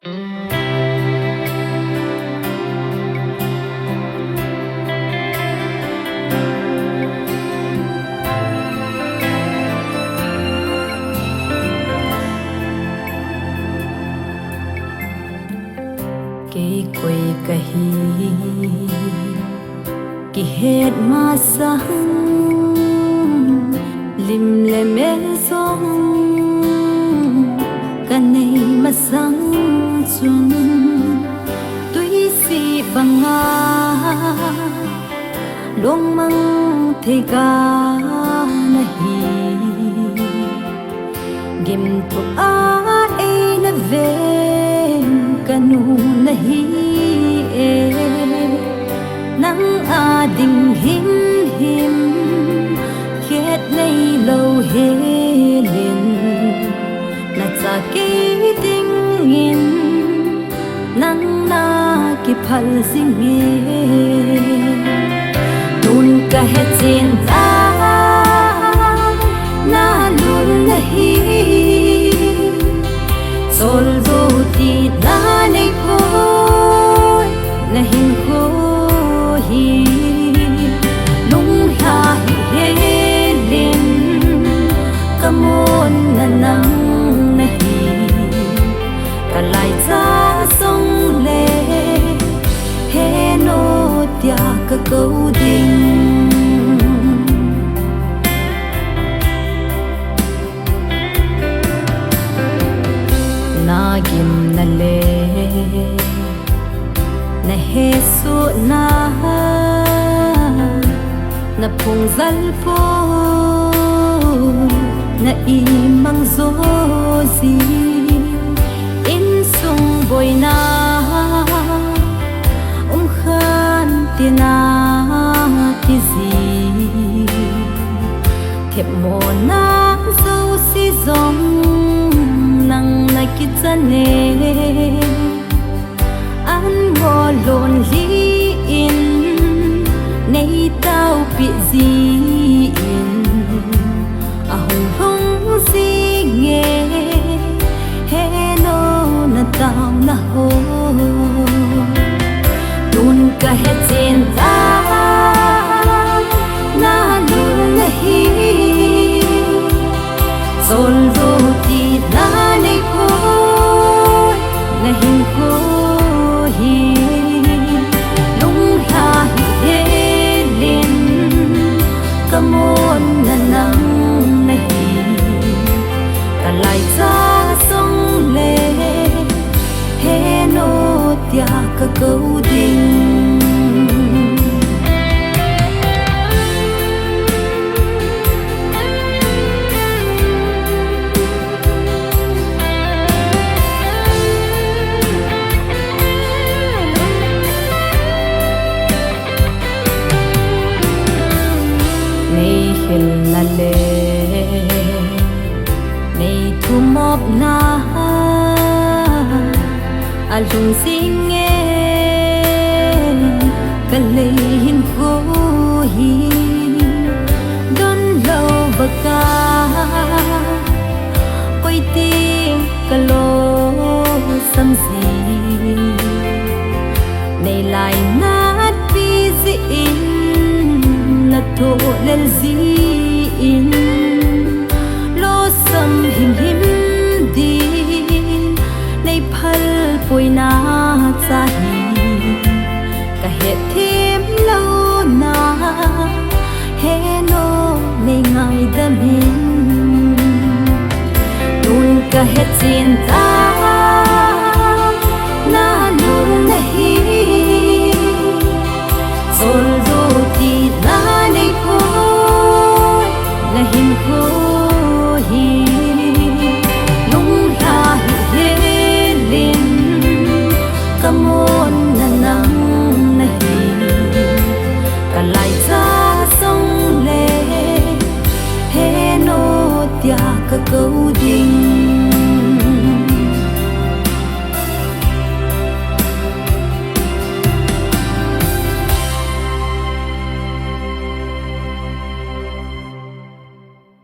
Cái quay kahi ki het ma sang lim le me song kanei ma sang chun tui si banga long mang the ga nahi gim tu a e na ve kanu nahi e nang a ding him him khet nei lo he lin na cha ki ding in nang na ki phal sing me nun ka he chin ta na lul nahi sol do ti na nei ko na hin ko hi lung ha hi he lin kamon na nang nahi kalai cha song le he no tia ka câu ding na gim na le na he su na na phung zal pho na i mang zo gì in sung boy na khan tina ki gì thep mo na zo si zong nang na ki chane an mo lon li in nei tao pi gì in a hong hong si nghe he no na tao na ho nun ka he chen ta na lul nahi sol do ti na nei ko na hin ko hi lung ha hi he lin kamon na nang nahi kalai cha song le he no tia ka câu ding hil na le nei thu mop na alung sing nghe kan le hin ko hi don lo baka oi ting kalo sam si nei lai nat pi si in na to lel zi in lo sam him him di nei phal poi na cha hi ka he thêm lo na he no nei ngai da min nun ka he chin ta na lul nahi sol do ti na nei ko na hin ko hi lung ha hi he lin kamon na nang nahi kalai cha song le he no tia ka câu ding